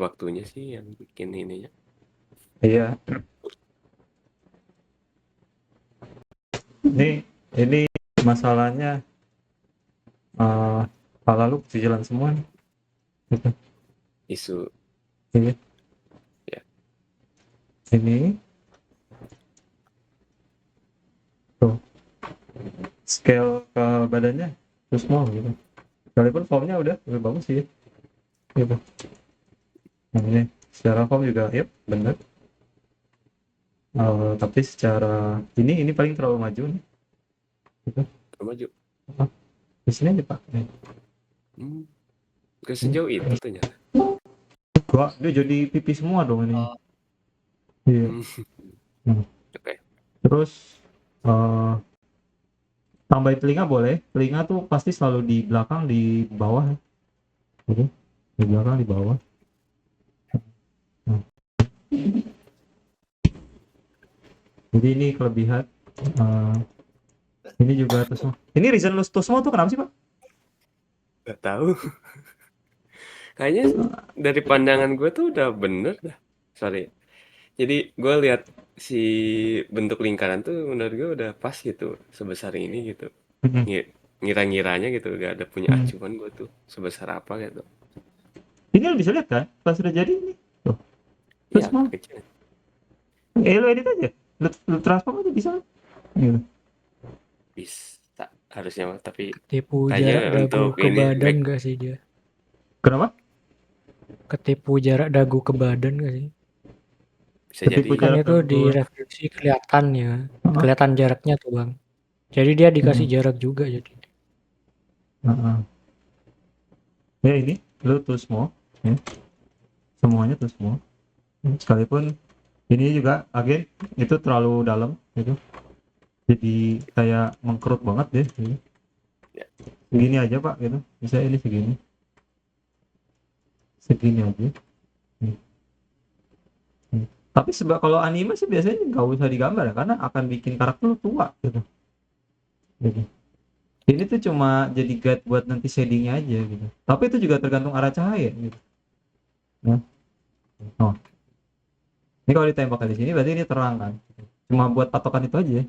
waktunya sih yang bikin ininya. Iya. Ini masalahnya eh kepala lu jalan semua nih. Gitu. Isu Iya. ya. Ini tuh scale ke badannya terus small gitu. Sekalipun formnya udah bagus sih gitu. Nah, ini secara form juga yep bener. Tapi secara ini paling terlalu maju nih gitu. Maju. Apa? Di sini aja Pak. Hmm. Gak Ini. sejauh itu ternyata. Wah, dia jadi pipi semua dong ini. Oh, Iya. Hmm. Hmm. Oke. Terus eh tambahin telinga boleh. Telinga tuh pasti selalu di belakang di bawah ya. Gitu. Di belakang di bawah. Nah, jadi ini kelebihan. eh ini juga Tusmo. Ini reason lu Tusmo tuh kenapa sih Pak? Gak tahu. Kayaknya dari pandangan gue tuh udah bener dah. Sorry. Jadi gue lihat si bentuk lingkaran tuh menurut gue udah pas gitu, sebesar ini gitu. Hmm. Ngira-ngiranya gitu, gak ada punya Hmm. acuan gue tuh sebesar apa gitu. Ini lu bisa lihat kan? Pas udah jadi ini. Tuh, Iya, Tusmo. kecil. Lu edit aja. Lu transform aja bisa. Gitu. Bisa harusnya mah, tapi ketipu kayaknya jarak dagu untuk ke ini badan back gak sih dia? Kenapa? Ketipu jarak dagu ke badan gak sih? bisa jadi Ketipu Kan jarak itu dagu di gue. refleksi kelihatan ya, Heeh. kelihatan jaraknya tuh bang. Jadi dia dikasih Heeh. jarak juga jadi. Heeh. Ya ini lu Tusmo. Ya. Semuanya Tusmo. Sekalipun ini juga agen itu terlalu dalam gitu. Jadi kayak mengkerut banget deh gitu. ya. Segini aja Pak gitu. Bisa ini segini. Segini aja. Hmm. Hmm. Tapi sebab kalau anime sih biasanya nggak usah digambar ya karena akan bikin karakter lu tua gitu. Gitu. Ini tuh cuma jadi guide buat nanti shadingnya aja gitu. Tapi itu juga tergantung arah cahaya gitu. Nah, oh, ini kalau ditembak di sini berarti ini terang kan. Cuma buat patokan itu aja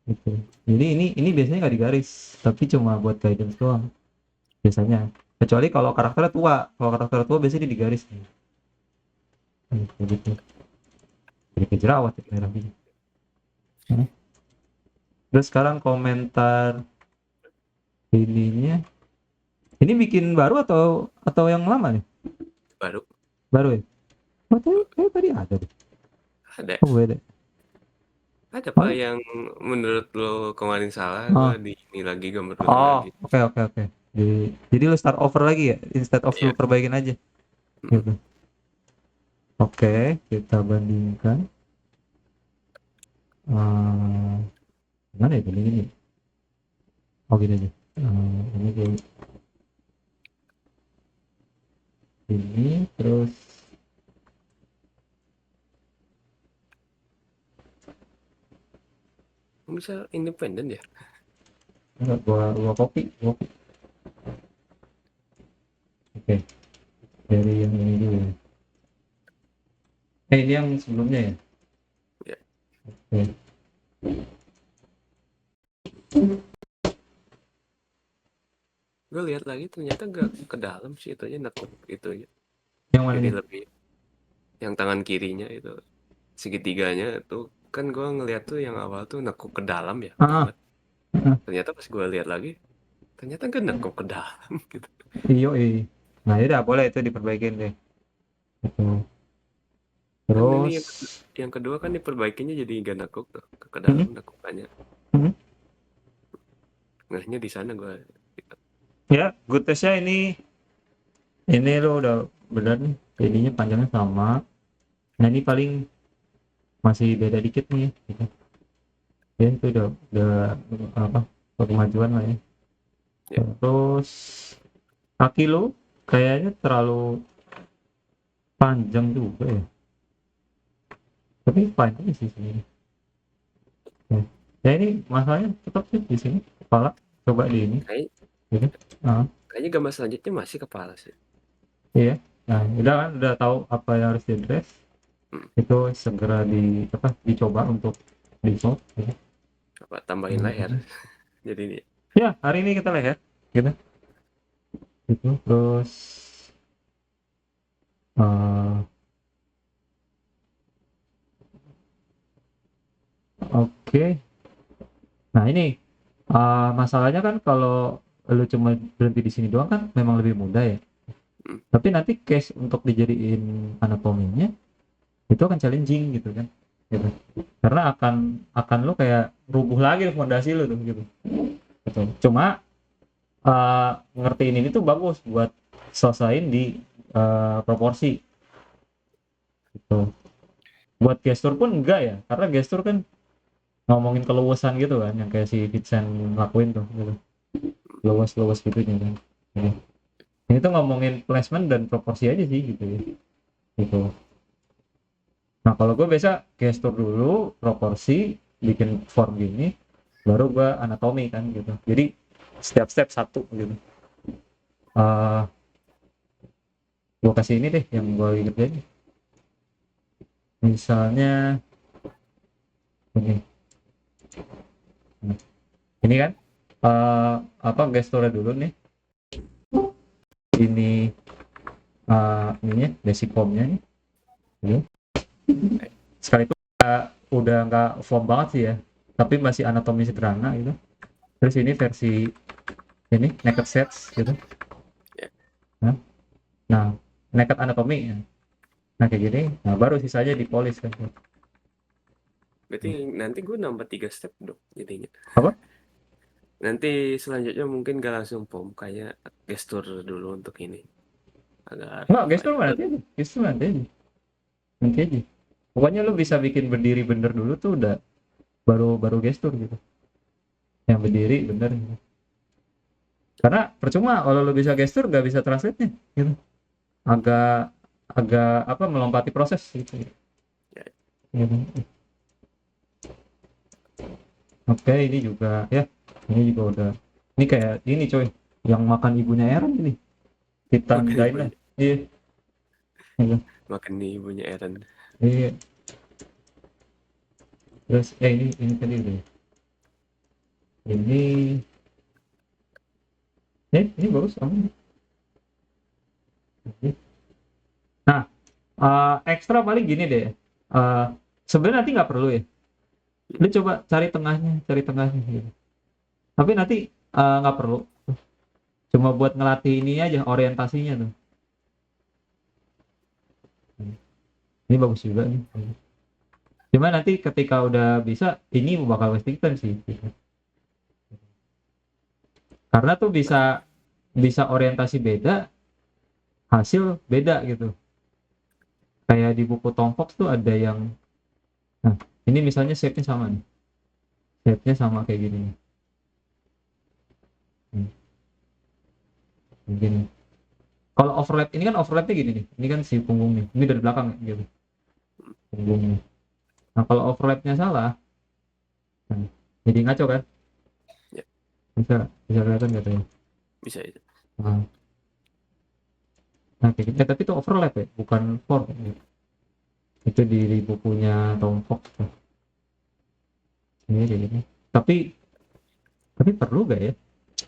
gitu. Jadi ini biasanya nggak digaris, tapi cuma buat guidance doang biasanya. Kecuali kalau karakternya tua. Kalau karakter tua biasanya dia digaris nih. Gitu. Jadi kejerawat ya merah gitu. Hmm. Terus sekarang komentar ininya. Ini bikin baru atau yang lama nih? Baru Baru ya? Oh, tadi ada deh. ada Oh, beda. ada Pak Oh, yang menurut lo kemarin salah, gue oh, di ini lagi gambar ulang oh, lagi. oke. Jadi lu start over lagi ya, instead of lu Iya. perbaikin aja, Mm-mm. gitu. Oke, kita bandingkan. Eh, Gimana ya bandingin ya? Oh gini aja. Ini kayak ini, terus Bisa independen ya. enggak gua copy. Oke, dari yang ini dulu. Ini yang sebelumnya ya. Ya. Oke. Gue lihat lagi ternyata gak ke dalam sih, itunya nekuk itunya. Yang Jadi mananya? lebih yang tangan kirinya itu segitiganya tuh, kan gue ngeliat tuh yang awal tuh nekuk ke dalam ya Ah, banget. ah, Ternyata pas gue lihat lagi, ternyata gak nekuk ke dalam gitu. iyo, nah ya udah boleh itu diperbaikin deh. Gitu. Kan ini Terus, yang kedua kan diperbaikinya jadi gak nekuk tuh ke hmm, dalam nekukannya. hmm. Ngehnya di sana gue. Ya, good testnya ini lo udah benar nih. Jadinya panjangnya sama. Nah ini paling masih beda dikit nih. Gitu. Ya itu udah apa kemajuan lah ya. Ya. Terus kaki lo kayaknya terlalu panjang juga ya. Tapi fine aja sih sebenarnya. Ya. Ya ini masalahnya tetap sih di sini kepala. Coba di ini. Kayak, Gitu. Ah, kayaknya gambar selanjutnya masih kepala sih. iya. Nah, udah kan, udah tahu apa yang harus di-address, Hmm, itu segera dicoba untuk di-solve gitu. apa tambahin layar jadi ini. Ya, hari ini kita lihat gitu. Gitu. Terus eh, oke. Nah, ini masalahnya kan kalau lu cuma berhenti di sini doang kan memang lebih mudah ya. Hmm, Tapi nanti case untuk dijadiin anatominya itu akan challenging gitu kan. Gitu. Karena akan lu kayak rubuh lagi fondasi lu tuh gitu. Gitu. Cuma ngertiin ini tuh bagus buat selesain di proporsi gitu. Buat gestur pun enggak ya, karena gestur kan ngomongin keluasan gitu kan, yang kayak si Vincent lakuin tuh gitu. Luas-luas gitu kan. Gitu. Ini tuh ngomongin placement dan proporsi aja sih gitu ya. Gitu. Nah, kalau gue biasa gestur dulu, proporsi, bikin form gini, baru gue anatomi kan gitu. Jadi step-step satu gitu. Uh, gue kasih ini deh yang gue kerjain. Misalnya ini. Nah, ini kan apa gesturnya dulu nih. Ini ininya basic formnya nih. Ini. Sekali itu udah nggak form banget sih ya, tapi masih anatomi sederhana gitu. Terus ini versi ini naked sets gitu. ya. Nah, nah naked anatomi ya. Nah kayak gini, nah baru sisanya dipolis kan. Berarti nanti gue nambah 3 step dong jadinya. Apa? Nanti selanjutnya mungkin gak langsung pom, kayak gestur dulu untuk ini. Agak Nggak, hafif gestur aja. mah nanti aja. Gestur nanti aja. Nanti aja. Pokoknya lu bisa bikin berdiri bener dulu tuh udah baru baru gestur gitu. Yang berdiri bener gitu. Karena percuma kalau lu bisa gestur nggak bisa translate-nya gitu. Agak agak apa melompati proses gitu. Ya, Gitu. Oke, ini juga ya. Ini juga udah. Ini kayak ini coy, yang makan ibunya Aaron ini. Titan makan Dyna. ibunya. Iya, iya, Makan nih ibunya Eren. iya. Terus ini tadi udah ya. Ini ini bagus kamu. Nah, ekstra paling gini deh. Sebenarnya nanti nggak perlu ya. Lu coba cari tengahnya gitu. Tapi nanti nggak perlu. Cuma buat ngelatih ini aja orientasinya tuh. Ini bagus juga nih. Cuma nanti ketika udah bisa, ini bakal wasting time sih. Gitu. Karena tuh bisa Berarti bisa orientasi beda, hasil beda gitu. Kayak di buku Tom Fox tuh ada yang, nah ini misalnya shape-nya sama nih. Shape-nya sama kayak gini nih. Hmm, Gini. Kalau overlap ini kan overlapnya gini nih. Ini kan si punggung nih. Ini dari belakang gitu. Punggungnya. Nah kalau overlapnya salah, nah, jadi ngaco kan? ya Bisa bisa kelihatan gitu ya. bisa itu. Nah, nah kayak gitu. Tapi itu overlap ya, bukan form. Gitu. Itu di bukunya Tom Fox tuh. Ini kayak gini. Tapi perlu gak ya?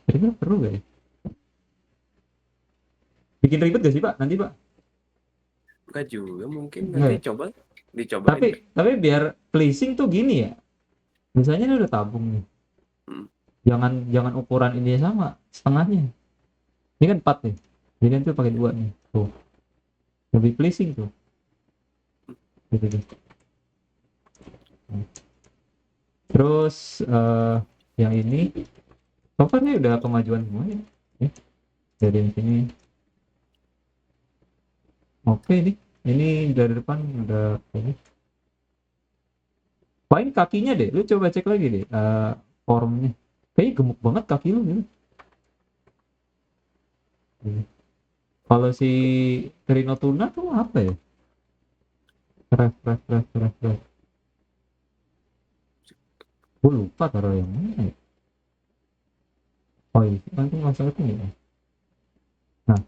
Kira-kira perlu gak ya? Bikin ribet gak sih Pak? Nanti Pak? Enggak juga mungkin nanti Nggak. coba dicobain. Tapi biar pleasing tuh gini ya. Misalnya ini udah tabung nih. Hmm. Jangan ukuran ini sama setengahnya. Ini kan 4 nih. Jadi nanti pakai 2 nih. Tuh. Lebih pleasing tuh. Gitu deh. Terus yang ini so far ini udah kemajuan semua ya. Dari yang sini. Oke nih. Ini dari depan udah ini. Paling kakinya deh. Lu coba cek lagi deh formnya. Kayaknya gemuk banget kaki lu gitu. Kalau si Rino Tuna tuh apa ya? Ref. Gue lupa taruh yang mana ya. Oh iya, nanti masalah itu ya. Nah,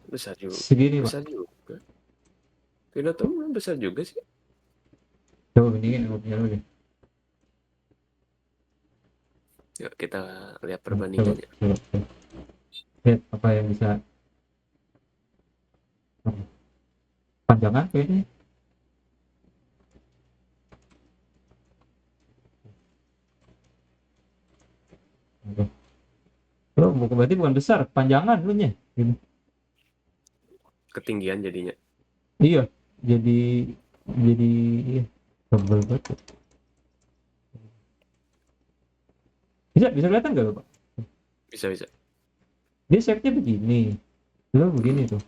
Besar juga. Segini Pak. Besar juga. Pinot mah besar juga sih. Coba bandingin aku punya lu deh. Yuk kita lihat Coba, perbandingannya. coba. Lihat apa yang bisa panjangan kayaknya. Oke. Lo berarti bukan besar, panjangan lu nya. Gitu. Ketinggian jadinya. Iya, jadi iya, tebel banget. Bisa kelihatan nggak lo Pak? Bisa. Dia shape-nya begini. Lo begini tuh.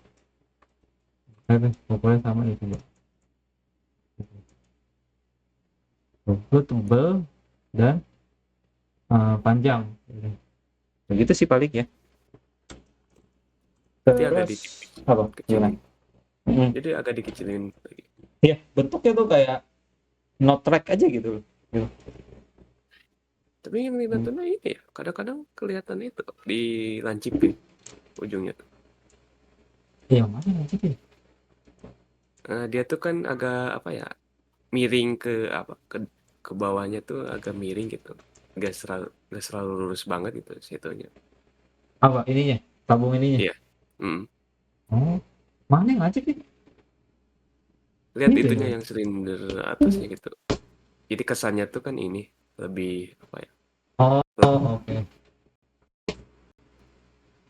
Oke, pokoknya sama ya coba. Lo tebel dan panjang. Begitu sih paling ya. Berarti agak Terus apa? Gimana? dikecilin. Jadi agak dikecilin lagi. Iya, bentuknya tuh kayak not track aja gitu loh. Gitu. Tapi yang di Natuna ini ya, kadang-kadang kelihatan itu dilancipin ujungnya tuh. Iya, mana nanti sih? Dia tuh kan agak apa ya, miring ke apa ke bawahnya tuh agak miring gitu. Gak selalu lurus banget gitu situnya. Apa ininya? Tabung ininya. Iya. Mm. Oh, mana yang ngajak sih? Lihat Ini itunya deh. yang silinder atasnya gitu. Jadi kesannya tuh kan ini lebih apa ya? Oh, Lebih oke.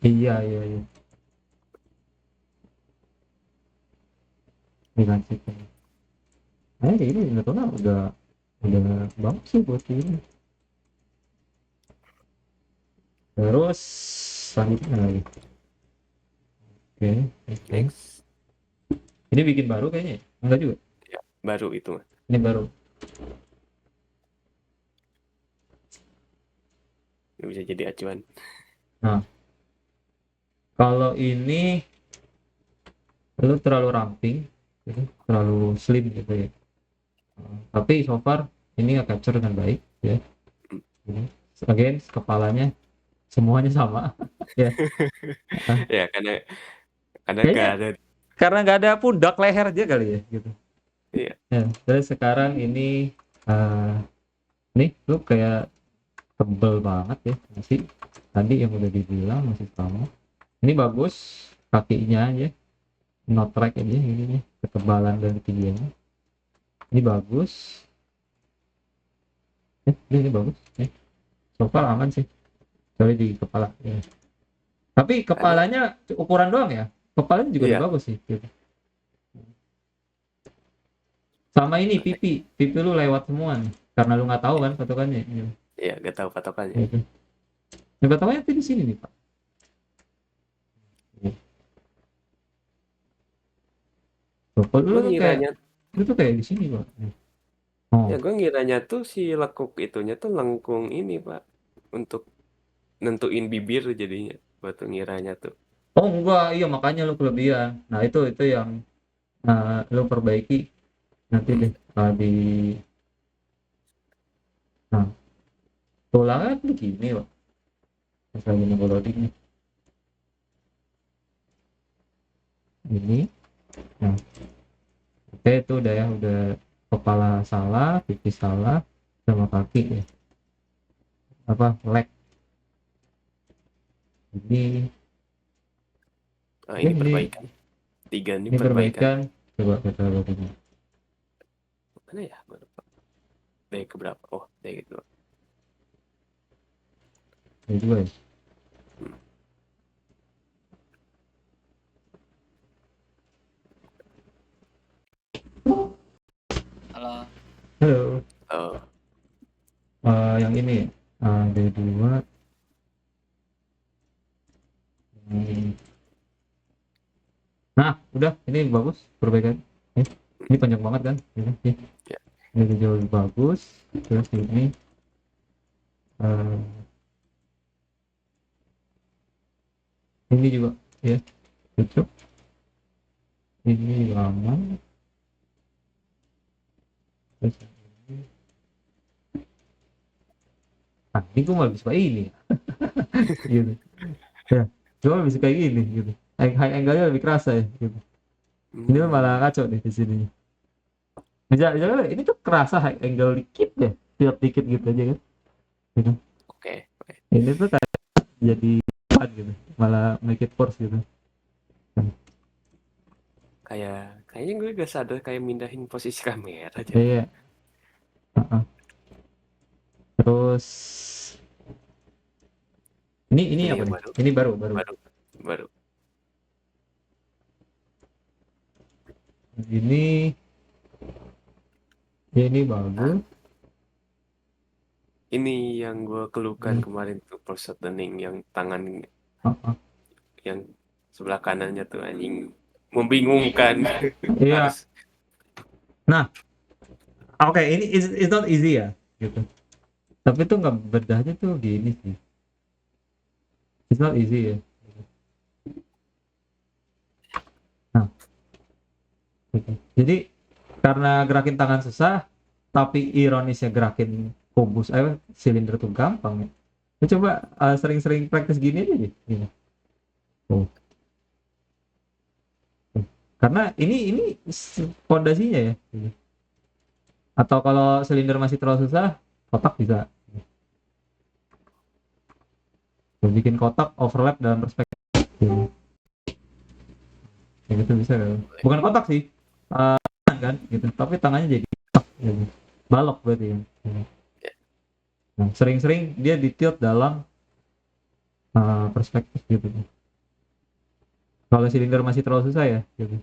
Iya. Dilanjut. Ini Natuna udah bagus sih buat ini. Terus selanjutnya lagi. Oke. next. Ini bikin baru kayaknya ya? Enggak juga. Ya, baru itu. Ini baru. Ini bisa jadi acuan. Nah, kalau ini lu terlalu ramping, gitu, terlalu slim gitu ya. Tapi so far ini nggak capture dengan baik ya. Ini. Again, kepalanya semuanya sama ya. Ya karena Kayaknya gak ada. karena nggak ada pundak leher aja kali ya gitu. Iya. Ya, terus sekarang ini nih lu kayak tebel banget ya masih tadi yang udah dibilang masih sama. Ini bagus kakinya aja, not track aja ini ketebalan dan ketinggiannya. Ini bagus. Ini bagus. So far aman sih. Sorry di kepala. Ya. Tapi Ada. kepalanya ukuran doang ya. Kepalanya juga udah Iya. bagus sih. Gitu. Sama ini pipi lu lewat semua nih. Karena lu nggak tahu kan patokannya. Gitu. Iya, gak tahu patokannya. Gitu. Nah, patokannya tuh di sini nih Pak. Gue ngiranya, Lu tuh kayak di sini Pak. Oh. ya gue ngiranya tuh si lekuk itunya tuh lengkung ini Pak, untuk nentuin bibir jadinya. Gue tuh ngiranya tuh. Oh enggak, iya makanya lu kelebihan. Nah itu yang lu perbaiki nanti deh di nah tulangnya tuh begini Pak. Pas lagi nunggu loading nih. Ini. Nah, oke itu udah ya, udah kepala salah, pipi salah, sama kaki ya. Apa leg ini Ini perbaikan. 3 ini ini perbaikan. coba kita loading. Mana ya? Gue lupa. Dari keberapa? Oh, dari kedua. Ini dua ya. Halo. Halo. Oh, Yang ini dari dua. Nah, udah ini bagus perbaikan. Ini panjang banget kan? Ini, ya. ini jauh lebih bagus. Terus ini ini juga ya cocok. Ini aman. Terus ini gue malah bisa kayak ini. Gitu. Ya, gue malah bisa kayak gini gitu. high angle-nya lebih kerasa ya gitu. Ini malah ngaco nih di sini. Misalnya ini tuh kerasa high angle dikit ya, tiap dikit gitu aja kan. Gitu. Oke. Ini tuh kayak jadi fun gitu, malah make it worse gitu. Kayaknya gue gak sadar kayak mindahin posisi kamera aja. Iya. Heeh. Terus ini Ini apa yang nih? baru. Ini baru. Baru. Ini bagus. Ini yang gue keluhkan Hmm. kemarin tuh positioning yang tangan Heeh. yang sebelah kanannya tuh anjing membingungkan. Iya. Harus Nah, oke, ini it's not easy ya, gitu. Tapi tuh nggak bedahnya tuh gini sih. It's not easy ya. Nah, gitu. Jadi karena gerakin tangan susah, tapi ironisnya gerakin silinder tuh gampang ya. Lu coba sering-sering praktis gini aja deh. Gini. Tuh. Tuh. Karena ini fondasinya ya. Gitu. Atau kalau silinder masih terlalu susah, kotak bisa. Tuh, bikin kotak overlap dalam perspektif. Gitu. Ya gitu bisa kan. Bukan kotak sih. Tangan kan gitu. Tapi tangannya jadi gitu. Balok berarti ya. Gitu. Nah, sering-sering dia ditilt dalam perspektif gitu. Kalau silinder masih terlalu susah ya gitu.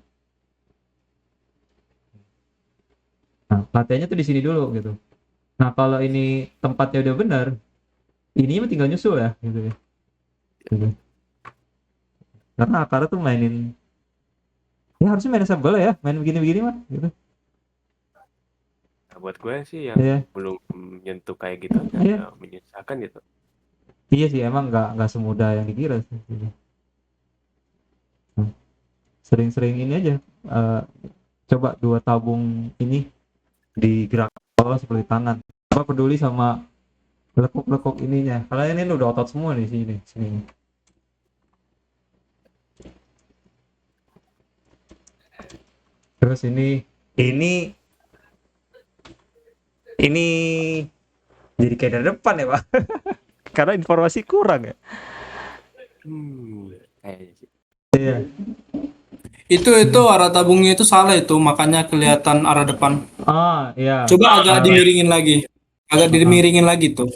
Nah, latihannya tuh di sini dulu gitu. Nah, kalau ini tempatnya udah benar, ini mah tinggal nyusul ya gitu ya. Gitu. Karena akarnya tuh ya harusnya main sebelah ya, main begini-begini mah gitu. Nah, buat gue sih yang Iya. belum nyentuh kayak gitu Iya. agak menyesalkan gitu. Iya sih, emang nggak semudah yang dikira sih. Gitu. Nah, sering-sering ini aja. eh, Coba 2 tabung ini digerak bawah seperti tangan. Apa peduli sama lekuk-lekuk ininya. Karena ini udah otot semua nih sini. Terus ini ini jadi kayak dari depan ya, Pak. Karena informasi kurang ya. Kayaknya sih. Iya. Itu arah tabungnya itu salah itu, makanya kelihatan arah depan. Iya. Coba agak dimiringin lagi. Agak dimiringin lagi tuh.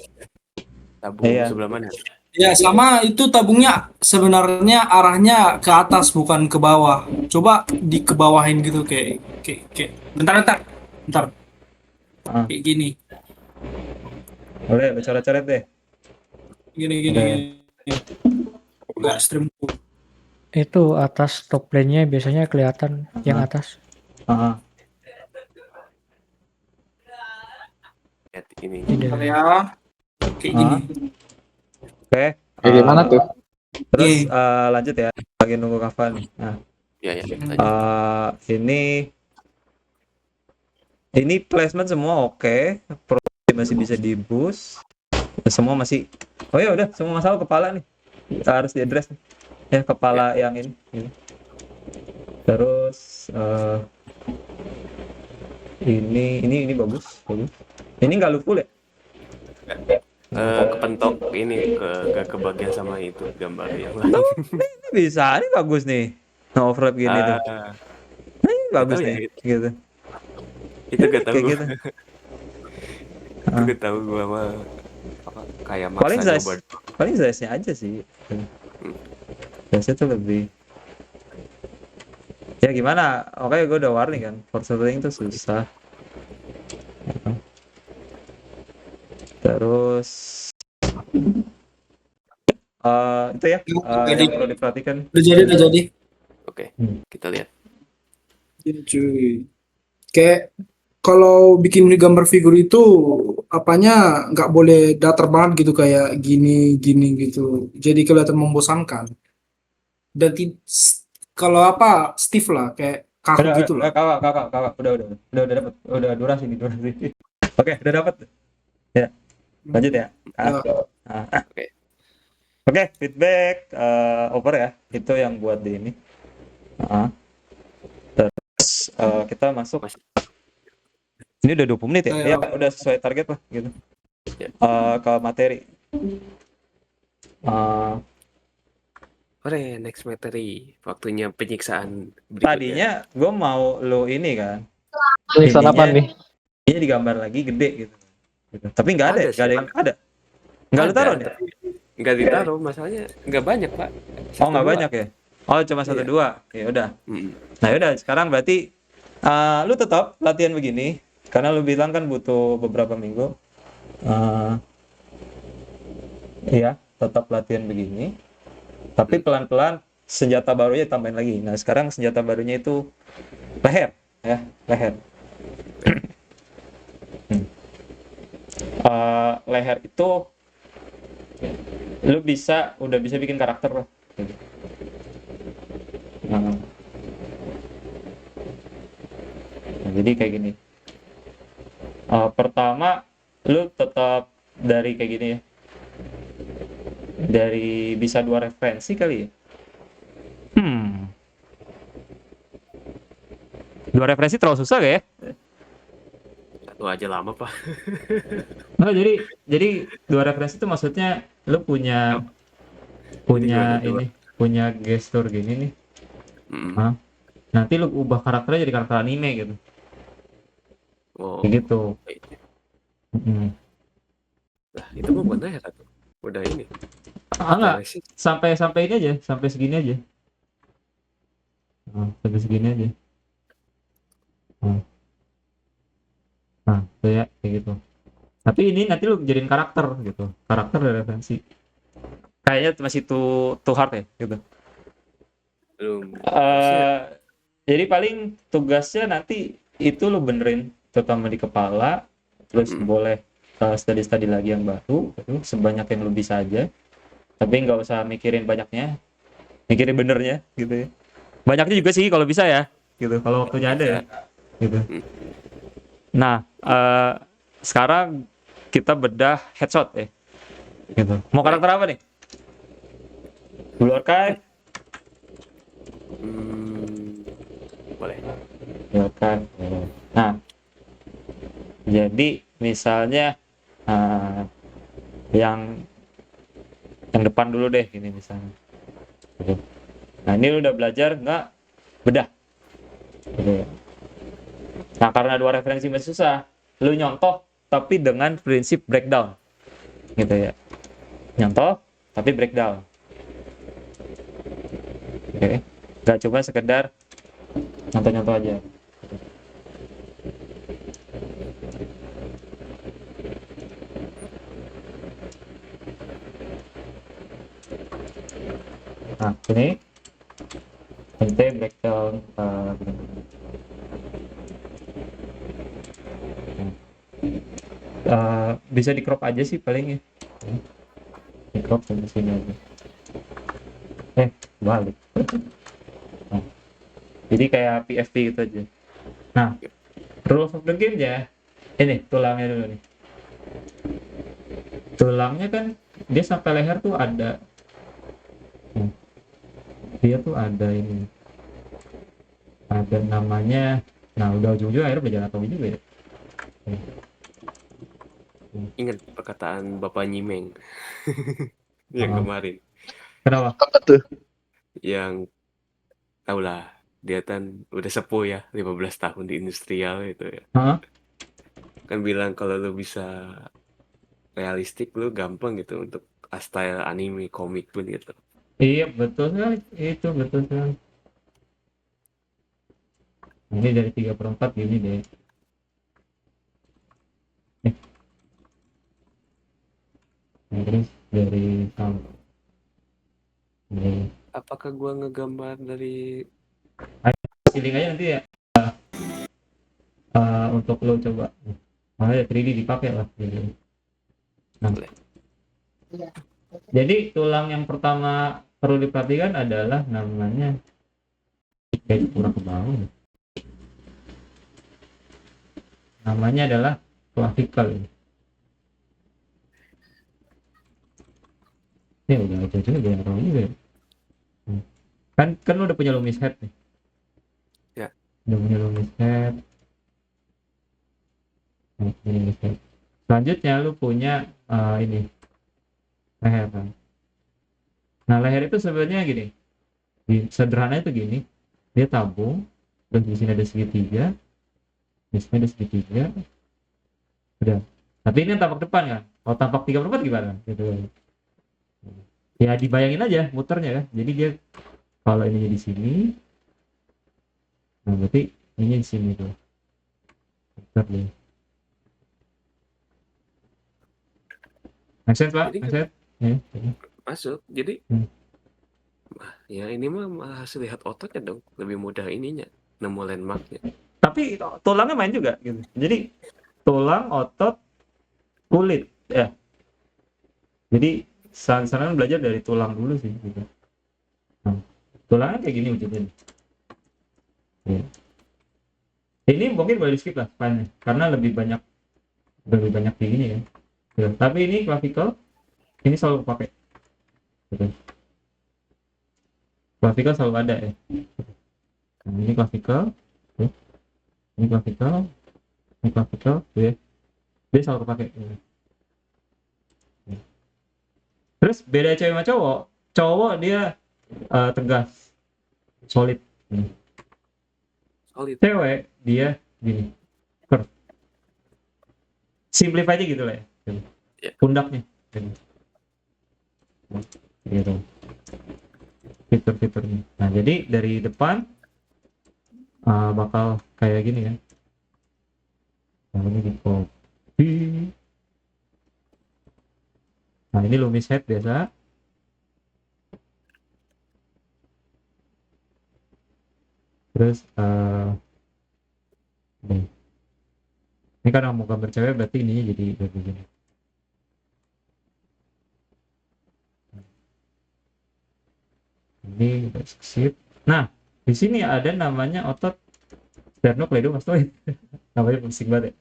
Tabung Iya. sebelah mana? Ya, sama itu tabungnya sebenarnya arahnya ke atas bukan ke bawah. Coba dikebawahin gitu kayak bentar. Ah, Kayak gini. boleh, lu coret-coret deh. Gini. Agak ekstrim. Itu atas top lane-nya biasanya kelihatan yang atas. Ah, Lihat ini. Tidak. Bentar ya. Kayak gini. Oke. Kayak gimana tuh? Terus Iya. lanjut ya. Lagi nunggu Kavan. Nah, Ya, lanjut. ini placement semua oke. Progresi masih bisa di boost. Semua masih. Oh ya udah, semua masalah kepala nih. Harus diadres. Ya kepala yang ini. Gitu. Terus ini bagus. Ini nggak lupa ya? Kepentok ini ke kebagian sama itu gambar yang lain. Ini bisa, ini bagus nih. No overlap gini tuh. Ini bagus tahu ya, nih, gitu. Itu gak tahu. Kayak gitu. Itu gak tahu gua mah kayak Paling maksa size, paling size-nya aja sih. Size tuh lebih. Ya gimana? Oke, gue udah warning kan. Forcing tuh susah. Terus itu ya yang perlu diperhatikan. Udah jadi. Oke, kita lihat. Jadi cuy. Kayak kalau bikin gambar figur itu apanya nggak boleh datar banget gitu kayak gini gitu. Jadi kelihatan membosankan. Dan kalau apa stiff lah kayak kaku gitu lah. Kakak, udah dapat, udah durasi. Oke, udah dapat. Ya, lanjut ya. Ya. Oke. Oke, feedback over ya. Itu yang buat di ini. Ah, terus kita masuk. Mas Ini udah 20 menit ya? Ya, Kayak udah sesuai target lah gitu. ya. Ke materi. Eh, Oke, next materi. Waktunya penyiksaan berikutnya. tadinya gue mau lo ini kan. Penyiksaan apa Ininya nih? digambar lagi gede gitu. Tapi nggak ada, Ada nggak sih, ada Pak. yang ada. Nggak lu Ada, taruh nih? tapi nggak ditaruh. Masalahnya nggak banyak, Pak. Oh, Satu nggak dua. banyak ya? Oh, cuma satu Iya. dua. Ya udah. Mm-mm. Nah, yaudah. Sekarang berarti lu tetap latihan begini karena lu bilang kan butuh beberapa minggu. Eh, iya, tetap latihan begini. Tapi Mm. pelan-pelan senjata barunya tambahin lagi. Nah, sekarang senjata barunya itu leher, ya, leher. Hmm. Leher itu lu udah bisa bikin karakter lah. Nah, jadi kayak gini. Pertama, lu tetap dari kayak gini ya. Dari bisa 2 referensi kali ya. 2 referensi terlalu susah gak ya? Satu aja lama, Pak. Nah, jadi 2 referensi itu maksudnya lu punya Jadi gimana? punya Coba. punya gestur gini nih. Mm-mm. Hah? Nanti lu ubah karakternya jadi karakter anime gitu. Kayak Oh, gitu. iya. Lah, itu mah bukan leher tuh. Udah ini. Enggak. Teresis. Sampai sampai ini aja, sampai segini aja. Sampai segini aja. Nah, kayak gitu. Tapi ini nanti lu jadiin karakter gitu. Karakter dari referensi. Kayaknya masih too hard ya gitu. Belum. Maksudnya, eh jadi paling tugasnya nanti itu lu benerin terutama di kepala, terus mm, boleh study lagi yang baru gitu, sebanyak yang lu bisa aja, tapi nggak usah mikirin banyaknya, mikirin benernya gitu ya. Banyaknya juga sih kalau bisa ya gitu, kalau waktunya ada ya bisa. gitu. Mm. Nah, sekarang kita bedah headshot ya gitu. Mau Boleh. karakter apa nih? Blue Archive? Boleh. Blue Archive. Nah, jadi misalnya eh, yang depan dulu deh ini misalnya. Gitu. Nah, ini lu udah belajar nggak bedah? Gitu ya. Nah, karena 2 referensi masih susah, lu nyontoh tapi dengan prinsip breakdown. Gitu ya. Nyontoh tapi breakdown. Oke. Nggak cuma sekedar nyontoh-nyontoh aja. Nah, ini ente breakdown bisa di crop aja sih paling ya. Di crop sampai sini aja. Balik. Nah, jadi kayak PFP gitu aja. Nah, rules of the game ya. Ini tulangnya dulu nih. Tulangnya kan dia sampai leher tuh ada. Dia tuh ada ini. Ada namanya. Nah, udah ujung-ujung akhirnya belajar anatomi juga ya. Ingat perkataan Bapak Nyimeng yang Uh, kemarin. Kenapa? Apa tuh? Yang tahulah dia kan udah sepuh ya, 15 tahun di industrial itu ya. Hah? Kan bilang kalau lu bisa realistik lu gampang gitu untuk style anime komik pun gitu. Iya, betul sekali. Itu betul sekali. Ini dari 3/4 gini deh. Eh, terus dari ini. Apakah gua ngegambar dari Feeling aja nanti ya. Untuk lo coba. Makanya 3D dipakai lah. Gitu. Nah, boleh? jadi tulang yang pertama perlu diperhatikan adalah namanya kayak kurang ke bawah ya. Namanya adalah clavicle. udah juga yang tahu juga ya. Kan lu udah punya Loomis head nih. Ya. Udah punya Loomis head. Loomis head. Selanjutnya lu punya ini leher kan. Nah leher itu sebenarnya gini, sederhananya itu gini, dia tabung, dan di sini ada segitiga, di sini ada segitiga, udah. Tapi ini yang tampak depan kan, kalau tampak 3/4 gimana? Gitu. Ya dibayangin aja muternya kan, jadi dia kalau ininya di sini, nah berarti ininya di sini tuh, muter dia. Make sense Pak? Jadi Make kan sense? Ya. masuk. Jadi Hmm. ya ini mah malah lihat ototnya dong, lebih mudah ininya nemu landmarknya. Tapi tulangnya main juga gitu. Jadi tulang, otot, kulit ya. Jadi saran belajar dari tulang dulu sih gitu. Nah, tulangnya kayak gini wujudnya. Ya. Ini mungkin boleh di skip lah spine karena lebih banyak di gini ya. Gitu. Tapi ini clavicle ini selalu pakai. Gitu. Clavicle selalu ada ya. Nah, ini clavicle, ya. Ini clavicle, ya. Dia selalu pakai. Ya. Terus beda cewek sama cowok. Cowok dia tegas, solid. Solid. Cewek dia gini, curve. Simplify aja gitu lah ya. Ya. Pundaknya. Gitu. Fitur-fiturnya. Nah jadi dari depan bakal kayak gini kan. Nah ini di copy. Nah ini Loomis head biasa. Terus ini karena mau gambar cewek berarti ininya jadi begini. Ini udah skip. Nah di sini ada namanya otot sternocleidomastoid. Namanya pusing banget ya.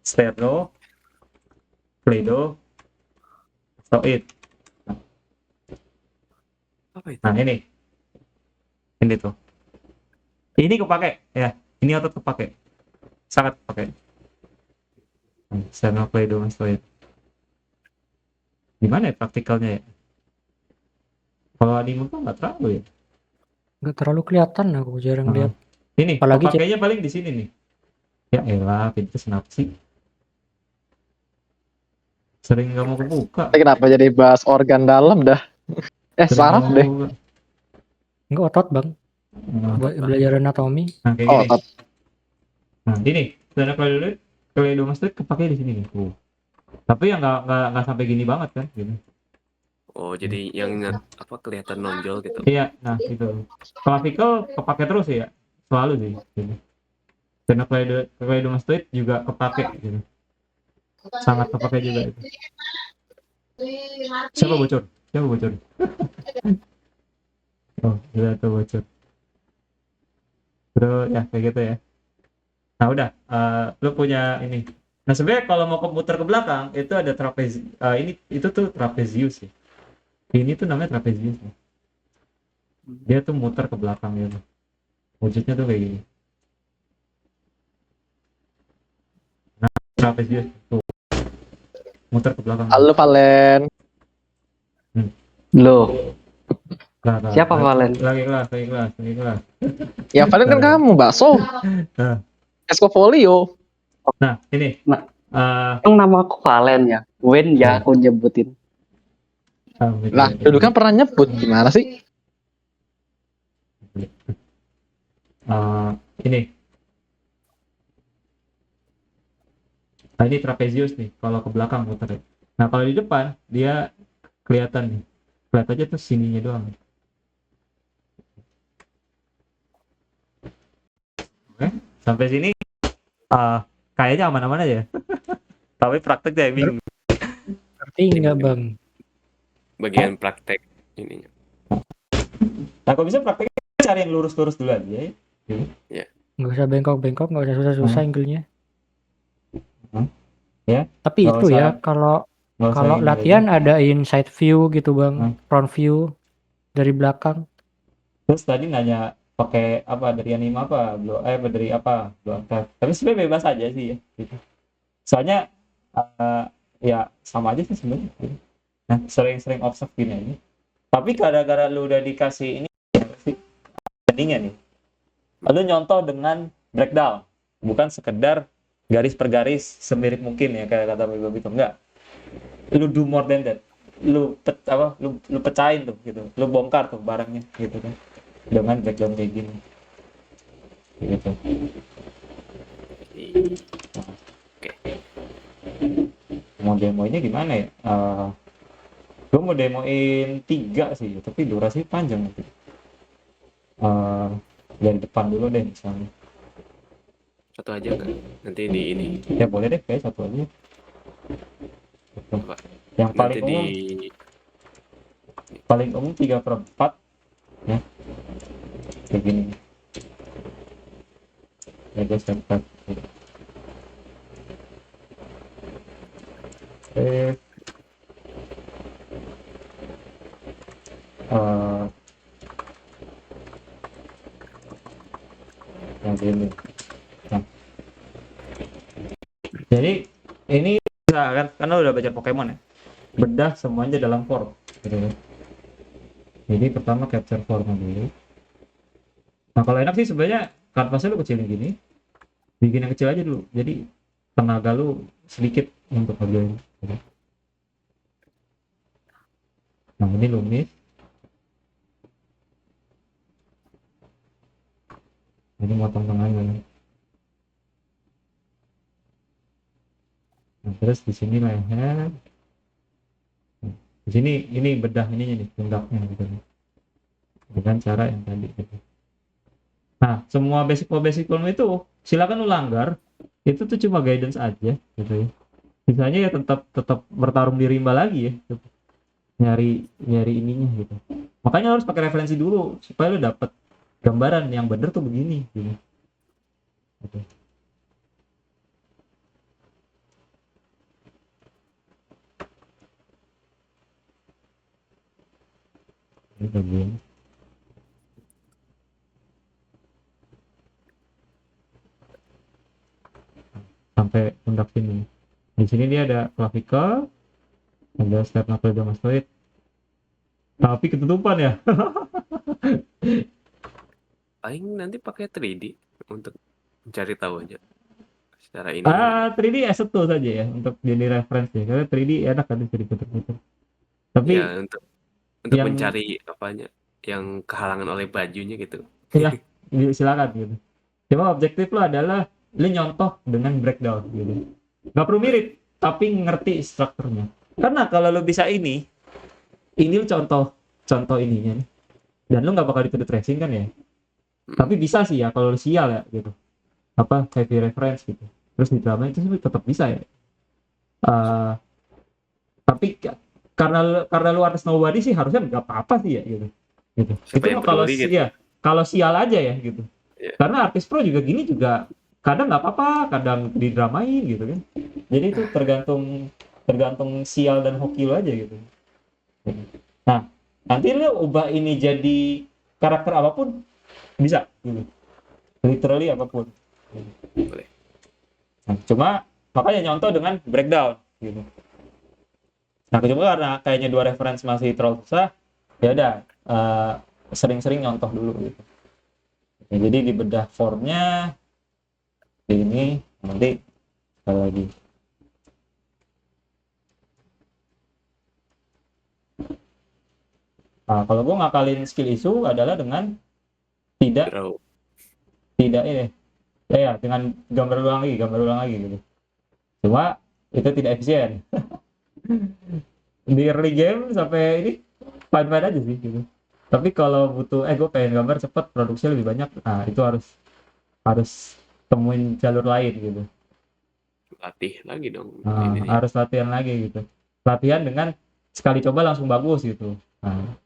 Sternocleidomastoid. Apa itu? Nah ini tuh. Ini kepake ya. Ini otot kepake. Sangat kepake. Sternocleidomastoid. Gimana ya praktikalnya ya? Kalau anime tuh nggak terlalu ya. Nggak terlalu kelihatan, aku jarang lihat. Ini Apalagi kepakainya paling di sini nih. Ya elah, pintu kenapa sih? Sering nggak mau kebuka. Kenapa jadi bahas organ dalam dah? Sering Saraf nggak mau deh. kebuka. nggak otot bang, Nah, belajar anatomi. nah, kayak Oh, gini. Nah, ini. Sternocleidomastoid kepake di sini nih. Tapi yang nggak sampai gini banget kan? Gini. Oh, jadi yang apa kelihatan nonjol gitu. Iya, nah itu. Clavicle kepake terus ya, selalu sih. Gitu. Sternocleidomastoid juga kepake gitu. Sangat kepake juga itu. Siapa bocor? Oh, udah tuh bocor. Terus ya kayak gitu ya. Nah udah, lu punya ini. Nah sebenarnya kalau mau komputer ke belakang itu ada itu tuh trapezius ya. Ini tuh namanya trapezius. Ya. Dia tuh muter ke belakang gitu. Wujudnya tuh kayak gini. Nah trapezius tuh muter ke belakang. Halo Valen. Loh, Nah, siapa Valen? Lagi kelas. Ya Valen kan kamu, bakso. Nah. Escofolio. Nah ini. Emang nama aku Valen ya? Wen ya aku nyebutin. Lah, dulu kan pernah nyebut, gimana sih? Ini. Nah, ini trapezius nih, kalau ke belakang muter. Nah, kalau di depan dia kelihatan nih. Lihat aja tuh sininya doang. Oke, sampai sini kayaknya aman-aman aja. Tapi prakteknya bingung. Ngerti nggak bang? Bagian praktek ininya. Nah, kalau bisa prakteknya cari yang lurus-lurus dulu aja ya. Nggak usah bengkok-bengkok, nggak usah susah-susah angle-nya. Ya. Tapi Nggak itu usah. ya, kalau Nggak usah Kalau ini lagi. latihan ada inside view gitu bang, Hmm. front view dari belakang. Terus tadi nanya pakai apa dari anime apa, dari apa, Blue Archive. Tapi sebenarnya bebas aja sih ya. Gitu. Soalnya ya sama aja sih sebenarnya. Gitu. Nah, sering-sering observe gini aja. Tapi gara-gara lu udah dikasih ini apa sih endingnya nih. Lu nyontoh dengan breakdown, bukan sekedar garis per garis semirip mungkin ya kayak kata Bebo itu enggak. Lu do more than that. Lu pecahin tuh gitu. Lu bongkar tuh barangnya gitu kan. Dengan breakdown kayak gini. Gitu. Oke. Mau demonya gimana ya? Gue mau demoin 3 sih, tapi durasi panjang gitu. Dari depan dulu deh misalnya. Satu aja nggak? Nanti di ini Ya boleh deh, kayak satu aja. Gitu. apa? Yang Nanti di paling umum 3/4 ya. Kayak gini. Ya guys, step. Eh, yang ini. Nah, jadi ini bisa kan karena udah baca Pokemon ya. Bedah semuanya dalam form gitu ya. Jadi pertama capture formnya dulu. Nah kalau enak sih sebenarnya kanvasnya lu kecilin gini, bikin yang kecil aja dulu. Jadi tenaga lu sedikit untuk ngerjain. Gitu. Nah ini Lumis. Ini motong tengahnya. Nah terus di sini leher. Di sini ini bedah ininya nih, pundaknya gitu. Dengan cara yang tadi gitu. Nah, semua basic ilmu itu silakan lu langgar. Itu tuh cuma guidance aja gitu ya. Sisanya ya tetap tetap bertarung di rimba lagi ya. Gitu. Nyari nyari ininya gitu. Makanya harus pakai referensi dulu supaya lu dapet gambaran yang bener tuh begini gitu. Gitu. Ini bagian sampai pundak sini. Di sini dia ada clavicle, ada sternocleidomastoid. Tapi ketutupan ya. paling nanti pakai 3D untuk mencari tahu aja secara ini. 3D asset tool saja ya untuk jadi referensi. Karena 3D enak kan bisa diputar-putar. Tapi Ya untuk yang mencari apanya yang kehalangan oleh bajunya gitu. ya silakan gitu. Cuma objektif lo adalah lo nyontoh dengan breakdown gitu. Gak perlu mirip, tapi ngerti strukturnya. Karena kalau lo bisa ini lo contoh ininya nih. Dan lo nggak bakal dituduh tracing kan ya. Tapi bisa sih ya kalau lo sial ya gitu. Apa heavy reference gitu. Terus di drama itu sih tetap bisa ya. Tapi karena lu artis nobody sih harusnya nggak apa-apa sih ya gitu. Gitu. Siapa Itu yang mah kalau peduli gitu. kalau sial aja ya gitu. Ya. Karena artis pro juga gini juga kadang nggak apa-apa, kadang didramain gitu kan. Jadi itu tergantung sial dan hoki lu aja gitu. Nah, nanti lu ubah ini jadi karakter apapun bisa gitu. Literally apapun. Boleh. Nah, cuma makanya nyontoh dengan breakdown gitu. Nah, cuma karena kayaknya 2 reference masih terlalu susah, ya udah sering-sering nyontoh dulu gitu. Ya, jadi dibedah formnya ini nanti sekali lagi. Nah, kalau gue ngakalin skill isu adalah dengan tidak Draw. ini ya dengan gambar ulang lagi gitu. Cuma itu tidak efisien. Di early game sampai ini fine-fine aja sih gitu. Tapi kalau butuh gue pengen gambar cepet, produksi lebih banyak, nah itu harus temuin jalur lain gitu. Latih lagi dong Nah, ininya. harus latihan lagi gitu. Latihan dengan sekali coba langsung bagus gitu. Nah,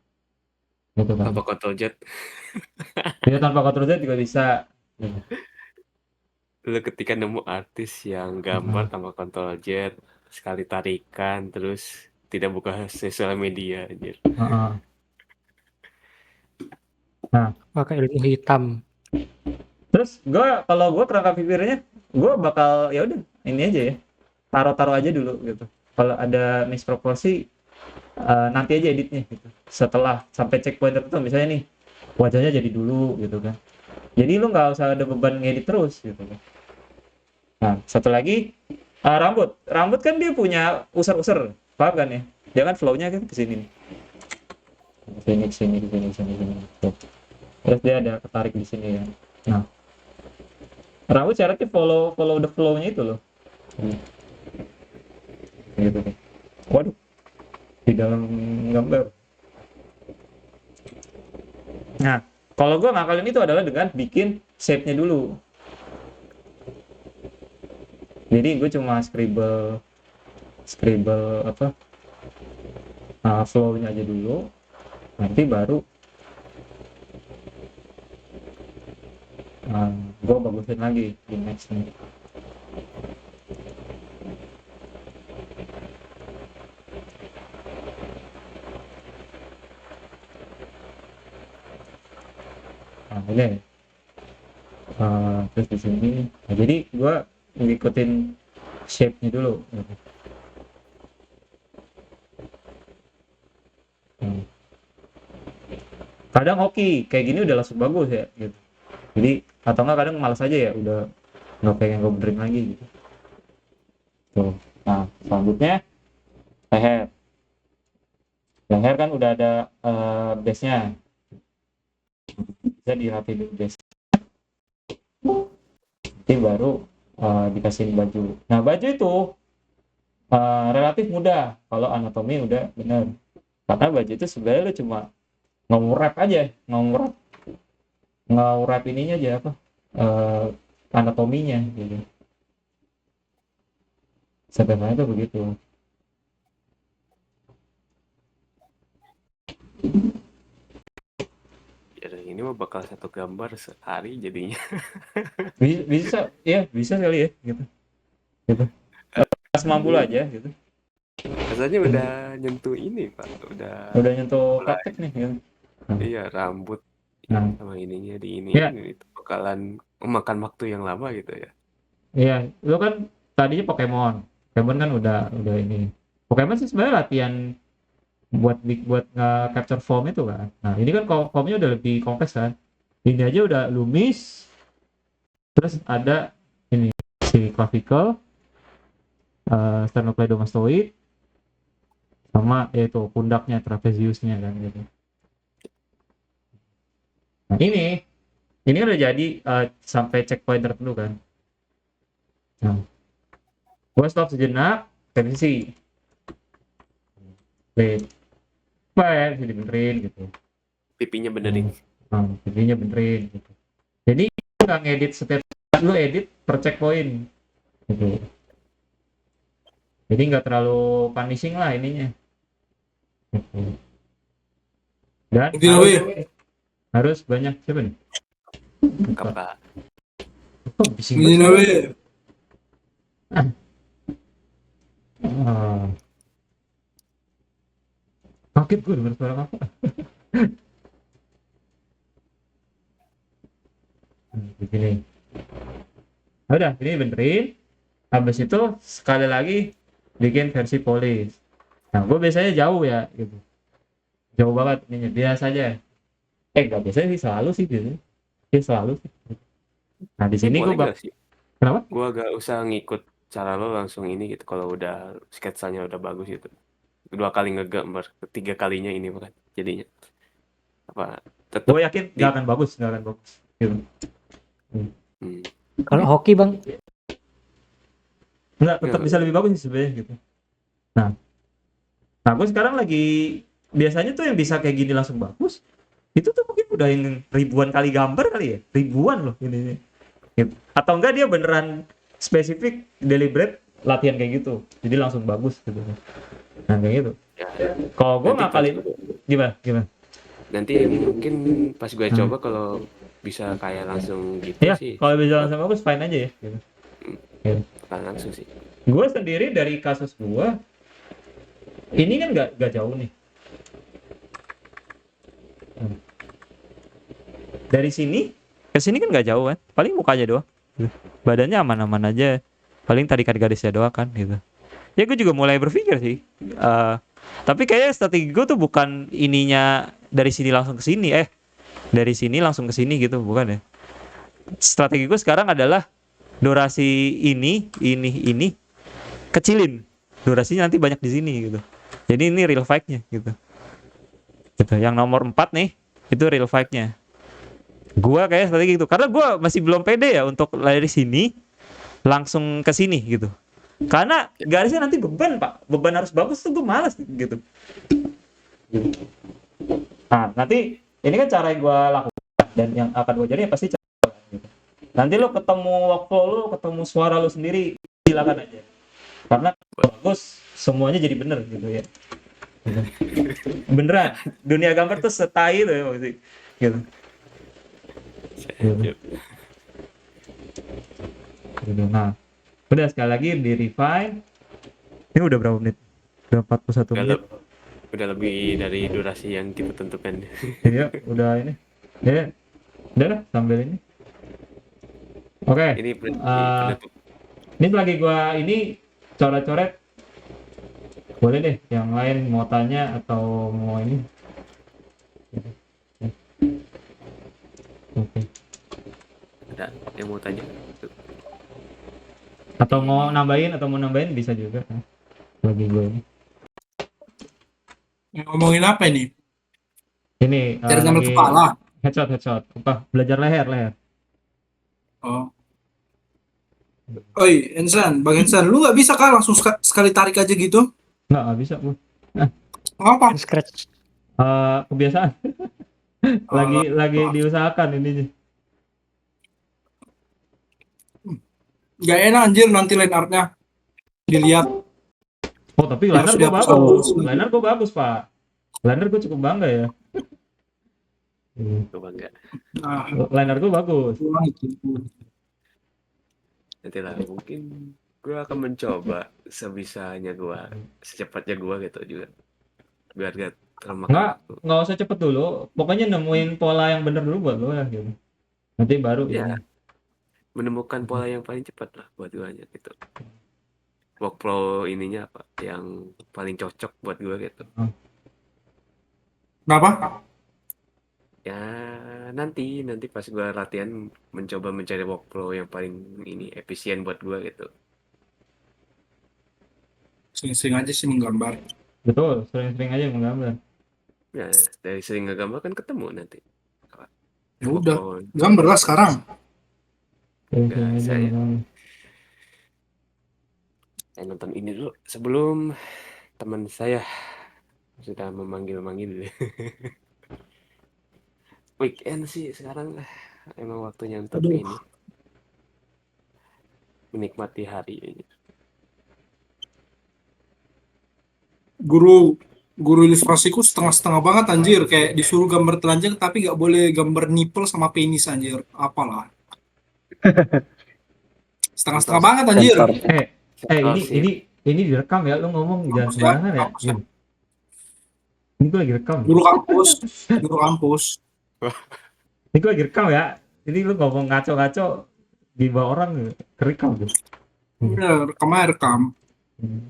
gitu kan. Tanpa control jet. Dia tanpa kontrol Z juga bisa. Lu ketika nemu artis yang gambar tanpa control jet sekali tarikan, terus tidak buka sosial media, anjir. Heeh. Pakai ilmu hitam. Terus kalau gue kerangka pikirnya, gue bakal ya udah ini aja ya, taruh aja dulu gitu. Kalau ada misproporsi, nanti aja editnya gitu. Setelah sampai checkpoint tertentu, misalnya nih wajahnya jadi dulu gitu kan. Jadi lu nggak usah ada beban ngedit terus gitu kan. Nah, satu lagi, rambut kan dia punya user-user, paham kan ya? Jangan flow-nya kan ke sini nih. Ke sini. Tuh. Terus dia ada ketarik di sini kan. Nah, rambut syaratnya follow the flow-nya itu loh. Gitu kan. Waduh, di dalam gambar. Nah, kalau gue ngakalin itu adalah dengan bikin shape-nya dulu. Jadi gue cuma scribble apa, flow-nya aja dulu, nanti baru gue bagusin lagi di next-nya. Nah, ini terus di sini. Nah, jadi gue ngikutin shape-nya dulu gitu. Kadang hoki kayak gini udah langsung bagus ya gitu. Jadi atau enggak kadang malas aja ya, udah nggak pengen gue benerin lagi gitu. Tuh. Nah, selanjutnya leher kan udah ada base-nya, bisa dirapi dulu base, nanti baru dikasihin baju. Nah, baju itu relatif mudah kalau anatomi udah bener, karena baju itu sebenarnya lu cuma ngewrap aja, ngewrap ininya aja apa, anatominya gitu. Sederhana itu begitu. Ya, ini mah bakal satu gambar sehari jadinya. Bisa kali ya gitu. Pas mampu aja gitu. Rasanya udah nyentuh ini, Pak. Udah nyentuh praktek nih gitu. Iya, rambut Nah, sama ininya di ini ya, itu bakalan memakan waktu yang lama gitu ya. iya, lu kan tadinya Pokemon kan udah ini. Pokemon sih sebenarnya latihan buat nge-capture form itu kan. Nah, ini kan formnya udah lebih kompleks kan. Ini aja udah Loomis, terus ada ini si clavicle, sternocleidomastoid, sama yaitu pundaknya, trapeziusnya kan gitu. Nah, ini udah jadi sampai checkpoint tertentu kan. Nah, gua stop sejenak, tensi. Wait, bisa dibenerin gitu. Pipinya benerin. Pipinya benerin gitu. Jadi nggak ngedit setiap lu edit per checkpoint gitu. Jadi nggak terlalu punishing lah ininya. Gitu. Dan harus banyak siapa nih? Kakak. Oh, bising Ini banget. Kaget gue denger suara kakak. Begini. Udah, ini benerin. Habis itu sekali lagi bikin versi polish. Nah, gue biasanya jauh ya, gitu. Jauh banget ininya, biasa aja. Nggak biasanya sih, selalu sih gitu. Selalu sih. Nah, di sini gue sih. Kenapa? Gue agak usah ngikut cara lo langsung ini gitu kalau udah sketsanya udah bagus gitu. 2 kali ngegambar, 3 kalinya ini bukan jadinya. Apa tetap Gue yakin nggak akan bagus gitu. Kalau hoki bang, Nggak, tetap bisa lebih bagus sih sebenarnya gitu. Nah gue sekarang lagi biasanya tuh yang bisa kayak gini langsung bagus itu tuh mungkin udah yang ribuan kali gambar kali ya, ribuan loh ini gitu. Atau enggak dia beneran spesifik deliberate latihan kayak gitu jadi langsung bagus gitu. Nah kayak gitu ya. Kalau gue ngakalin gimana nanti mungkin pas gue coba kalau bisa kayak langsung gitu ya, sih kalau bisa langsung bagus fine aja ya gitu. Bukan langsung sih Gue sendiri dari kasus gue, ini kan nggak jauh nih. Dari sini ke sini kan nggak jauh kan, paling mukanya doang. Badannya aman-aman aja, paling tarikan garisnya doang kan gitu. Ya gue juga mulai berpikir sih. Tapi kayaknya strategi gue tuh bukan ininya dari sini langsung ke sini, dari sini langsung ke sini gitu, bukan ya. Strategi gue sekarang adalah durasi ini kecilin. Durasinya nanti banyak di sini gitu. Jadi ini real fight-nya gitu. Gitu. Yang nomor 4 nih, itu real fight-nya. Gua kayak strategi gitu. Karena gua masih belum pede ya untuk dari sini langsung ke sini gitu. Karena garisnya nanti beban, Pak. Beban harus bagus tuh gue malas gitu. Nah, nanti ini kan cara yang gue lakukan dan yang akan gue jadi ya pasti cara gitu. Nanti lo ketemu workflow lo, ketemu suara lo sendiri, silakan aja. Karena bagus, semuanya jadi bener gitu ya. Beneran, dunia gambar tuh setai tuh ya pasti. Gitu. Gitu. Nah, udah sekali lagi di refine. Ini udah berapa menit? Udah 41 menit. Udah lebih dari durasi yang kita tentukan. Iya, udah ini. Ya, udah lah sambil ini. Oke. Ini penutup. Ini lagi gua ini coret-coret. Boleh deh, yang lain mau tanya atau mau ini. Oke. Ada yang mau tanya? Atau mau nambahin bisa juga. Lagi gue ini. Ngomongin apa ini? Ini Cari gambar lagi kepala. headshot. Apa? Belajar leher. Oh. Oi, Ensan, Bang Ensan, lu nggak bisa kan langsung sekali tarik aja gitu? Nggak bisa bu. Apa? Scratch. Kebiasaan. lagi diusahakan ini. Nggak enak anjir nanti line artnya dilihat. Oh tapi liner gue bagus. Liner gue bagus pak. Liner gue cukup bangga ya. Coba enggak. Nah, Liner gue bagus. Nanti lah mungkin gue akan mencoba sebisanya gue, secepatnya gue gitu juga. Biar gak termakan. Nggak usah cepet dulu. Pokoknya nemuin pola yang bener dulu buat lo ya gitu. Nanti baru Ya, ini. menemukan pola yang paling cepat lah buat gue gitu. Workflow ininya apa yang paling cocok buat gue gitu. Kenapa? Ya nanti pas gue latihan mencoba mencari workflow yang paling ini efisien buat gue gitu. Sering-sering aja sih menggambar. Betul, sering-sering aja menggambar. Ya dari sering ngegambar kan ketemu nanti. Ya udah, Workflow. gambar lah sekarang. Sering-sering aja saya menggambar. nonton ini dulu sebelum teman saya sudah memanggil-manggil. Weekend sih sekarang emang waktunya untuk Aduh. ini menikmati hari ini. Guru ilustrasiku setengah-setengah banget anjir, kayak disuruh gambar telanjang tapi nggak boleh gambar nipple sama penis anjir. Apalah. Setengah-setengah banget anjir. Sensor. Ini direkam ya, lu ngomong jangan sembarangan ya. Gini. Ini gue lagi rekam. Guru kampus. Ini gue lagi rekam ya. Ini lu ngomong ngaco-ngaco di bawah orang kerekam tuh. Udah, rekam.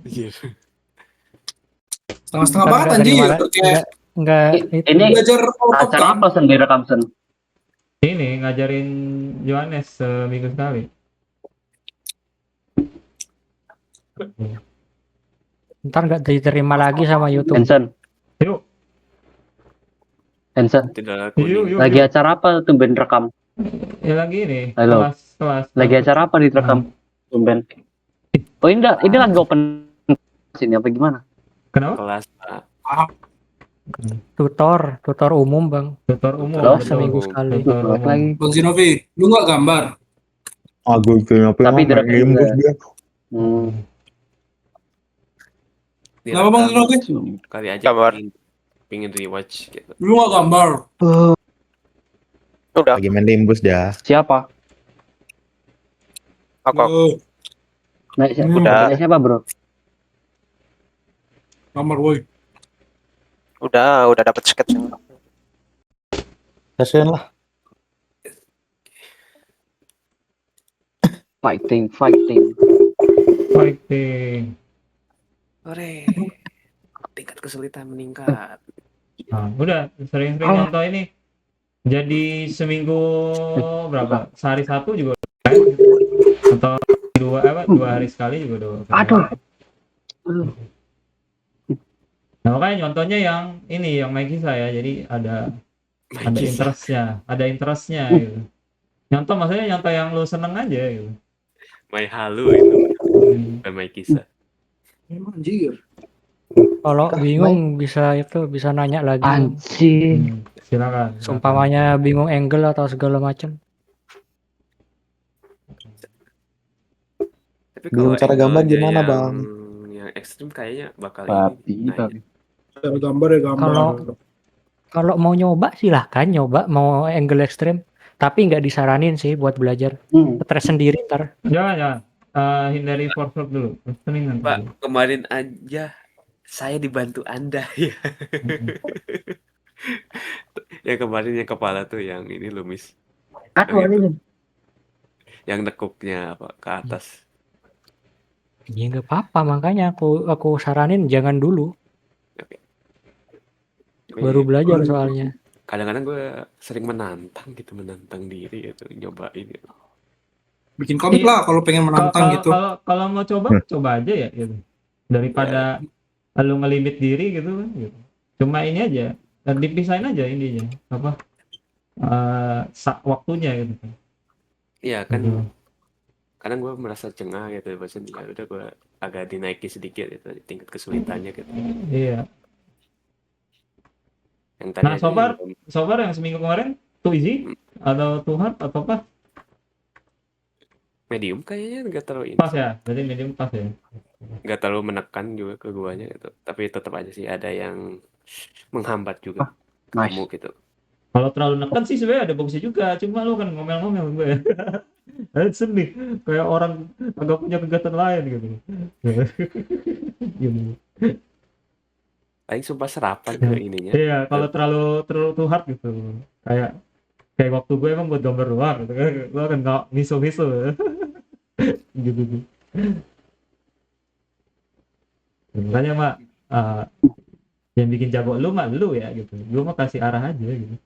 Iya. Setengah-setengah banget anjir. Kayak Enggak itu. Ini belajar acara AutoCAD. apa Sen direkam Sen? Ini ngajarin Johannes seminggu sekali. Ntar nggak diterima lagi sama YouTube. Hansen. Yuk. Hansen. Tidak Yuk. Lagi acara apa tumben rekam? Ya lagi ini. Halo. Kelas. Lagi acara apa direkam? Tumben. Oh ini lagi open sini apa gimana? Kenapa? kelas Tutor umum bang. Tutor umum. Loh, Seminggu sekali. Tutor umum. Lagi. Bang Zinovi, lu nggak gambar? Gue kenapa Tapi main direkam Nimbus juga. dia. Kenapa Bang Zinovi? kali aja pingin rewatch gitu. Lu nggak gambar? Lagi main Nimbus dah. Siapa? Aku. Nah, Udah. siapa bro? Gambar woi. Udah dapat sketchnya. Kasihan lah. Fighting. Fighting. Ore, tingkat kesulitan meningkat. Nah, udah sering-sering nonton ini. Jadi seminggu berapa? Sehari satu juga udah main gitu. Atau dua hari sekali juga udah. Aduh. Nah, makanya nyontohnya yang ini, yang Maggie saya. Jadi ada interestnya gitu. Nyontoh maksudnya nyontoh yang lu seneng aja gitu. My halu itu, bukan my kisah. Emang anjir. Kalau bingung bisa nanya lagi. Anjing. Silakan. Seumpamanya bingung angle atau segala macam. Tapi Bingung kalau cara gambar angle-nya gimana, Bang? yang ekstrim kayaknya bakal Babi. Cara gambar ya gambar. Kalau mau nyoba silahkan nyoba mau angle ekstrim, tapi nggak disaranin sih buat belajar. Stres sendiri ntar. Jangan. Hindari forward dulu. Seningan Pak, kemarin aja saya dibantu Anda ya. Yang kemarin yang kepala tuh yang ini Lumis. Yang nekuknya apa ke atas. Ya nggak apa-apa, makanya aku saranin jangan dulu. Oke. Baru belajar soalnya. Kadang-kadang gue sering menantang diri gitu, nyobain gitu. Bikin komik lah kalau pengen menantang gitu. Kalau mau coba aja ya gitu. Daripada lu ngelimit diri gitu kan gitu. Cuma ini aja, dipisahin aja ininya. Apa? Waktunya gitu. Iya kan. Kadang gue merasa cengah gitu, maksudnya udah gue agak dinaiki sedikit gitu tingkat kesulitannya gitu. Iya. Yang tadi Nah, sobar yang seminggu kemarin too easy atau too hard atau apa? Medium kayaknya nggak terlalu Pas ya, berarti medium pas ya. Nggak terlalu menekan juga ke guanya gitu, tapi tetap aja sih ada yang menghambat juga kamu gitu. Kalau terlalu nekan sih sebenarnya ada bagusnya juga, cuma lu kan ngomel-ngomel gue. Sedih, kayak orang agak punya kegiatan lain gitu. Paling sumpah serapan ke ininya. Iya, kalau terlalu too hard gitu. Kayak waktu gue emang buat gambar doang gitu kan. Gue kan nggak miso-miso gitu. Makanya mak yang bikin jago lu ya gitu. Gue mah kasih arah aja gitu.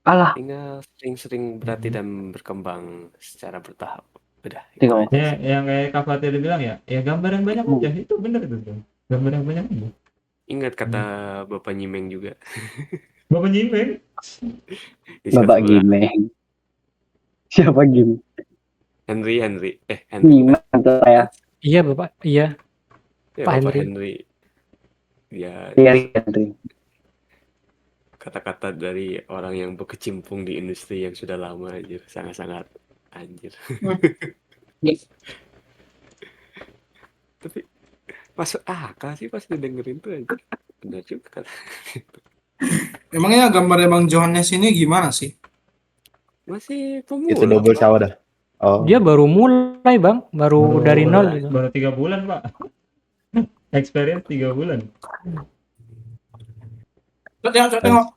Alah. Tinggal sering-sering berarti dan berkembang secara bertahap. Udah. Ya, yang kayak Kak Fatih bilang ya gambar yang banyak aja, itu bener itu. Gambar yang banyak aja. Ingat kata Bapak Nyimeng juga. Bapak Nyimeng? Bapak Gimeng. Siapa Gim? Henry. Nyimeng saya. Iya Bapak, iya. Ya, Pak Bapak Henry. Ya. Henry. Kata-kata dari orang yang berkecimpung di industri yang sudah lama anjir, sangat-sangat anjir. Tapi masuk akal sih pas didengerin tuh anjir. Benar juga kan. Emangnya gambar Bang Johannes ini gimana sih? Masih pemula. Itu double shower dah. Oh. Dia baru mulai Bang, baru dari nol gitu. Baru 3 bulan Pak. Experience 3 bulan. Tengok.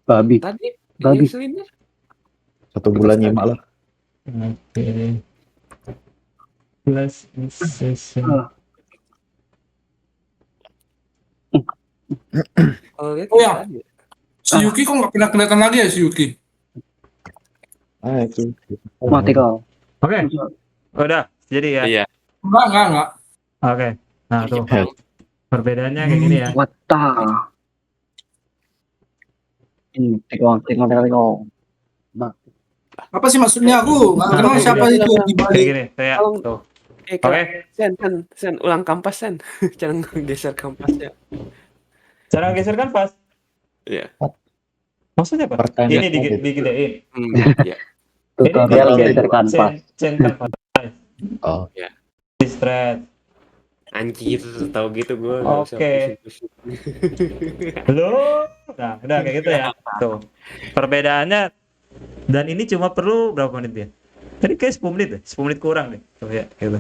Babi. Tadi silinder. 1 bulan nyimak lah. Oke. Plus session. Oh ya. Si Yuki kok nggak pernah kelihatan lagi ya si Yuki? Itu. Mati kau. Oke. Udah, jadi ya. Iya. Enggak. Oke. Nah, tuh. Perbedaannya kayak gini ya. What the? Tengok. Apa sih maksudnya aku? Nggak kenal siapa itu di Kayak balik. gini, kayak tuh. Oke. Sen, ulang kampas Sen. Jangan geser kampasnya. Cara geser kanvas. Iya. Maksudnya apa? Ini digedein. Iya. Tutorial geser kanvas. Kanvas. Oh. Ya. Di-stretch. Anjir, tahu gitu gue. Oke. Halo. Nah, udah kayak gitu ya. Tuh. Perbedaannya dan ini cuma perlu berapa menit ya? Tadi kayak 10 menit deh, 10 menit kurang deh. Tuh ya, gitu.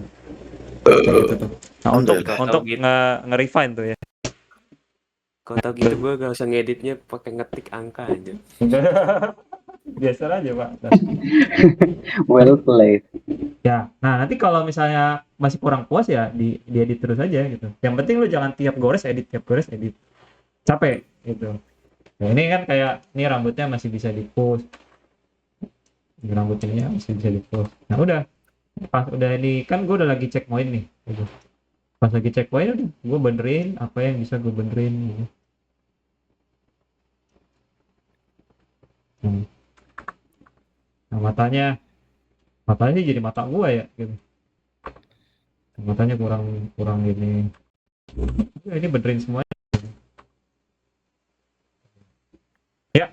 Kayak gitu tuh. Nah, untuk Alhamdulillah. Tahu gitu. nge-refine tuh ya. Kalau tahu gitu gue gak usah ngeditnya pakai ngetik angka aja. Biasa aja, Pak. Well played. Ya, nah nanti kalau misalnya masih kurang puas ya diedit terus aja gitu. Yang penting lu jangan tiap gores edit, capek gitu. Nah ini kan kayak ini rambutnya masih bisa di-push, ini rambutnya masih bisa di-push. Nah udah, pas udah ini kan gue udah lagi check point nih gitu. Pas lagi check point udah gue benerin apa yang bisa gue benerin gitu. Nah matanya sih jadi mata gue ya gitu. Matanya kurang ini. Ya, ini benerin semua. Ya,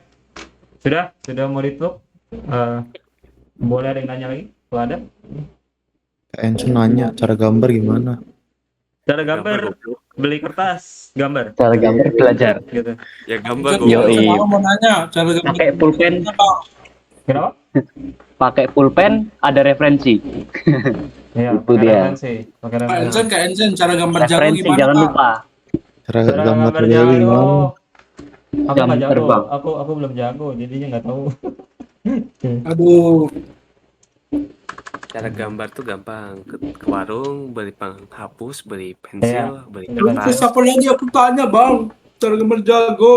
sudah mau ditutup. Boleh ada yang nanya lagi? Kalau ada? Kak Enzo nanya cara gambar gimana? Cara gambar goblok. beli kertas gambar Cara gambar belajar. gitu. Ya gambar Enzo, goblok. Yoi. Enzo mau nanya cara gambar Pakai pulpen, Kenapa? pakai pulpen ada referensi. Iya, Itu dia. pakai Kak referensi. Enzen, Kak Enzen, cara gambar jago Referensi gimana, jangan Kak? lupa. Cara Cara gambar gambar jago jago. gimana? Aku Jam nggak jago. terbang. Aku belum jago, jadinya nggak tahu. Aduh, Cara gambar tuh gampang. Ke warung, beli penghapus, beli Iya. pensil, beli terus kertas. apa lagi aku tanya, Bang? Cara gambar jago.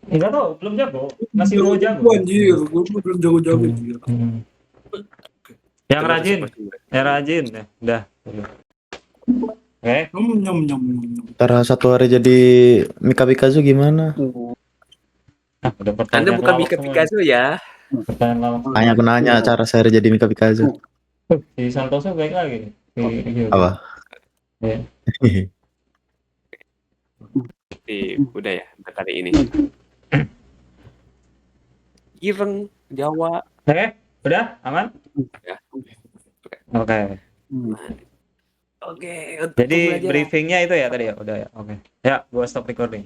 Nggak tahu, belum jago. Masih mau jago. Gua anjir, gua belum jago-jago. anjir. Yang Coba rajin, kasih posting. yang rajin. Ya, udah. Oke. Nyam. Cara satu hari jadi Mika Pikachu gimana? Nah, udah Anda pertanyaan bukan lawak Mika semua. Picasso ya. Pertanyaan lawak. Tanya aku nanya cara sehari jadi Mika Pikachu. Si Santoso baik lagi. Nih. Apa? Ya. Udah ya, untuk kali ini. Ireng, Jawa. Oke, udah aman? Ya. Oke. Oke, untuk Jadi pembelajaran. briefingnya itu ya tadi ya, udah ya. Oke. Ya, gua stop recording.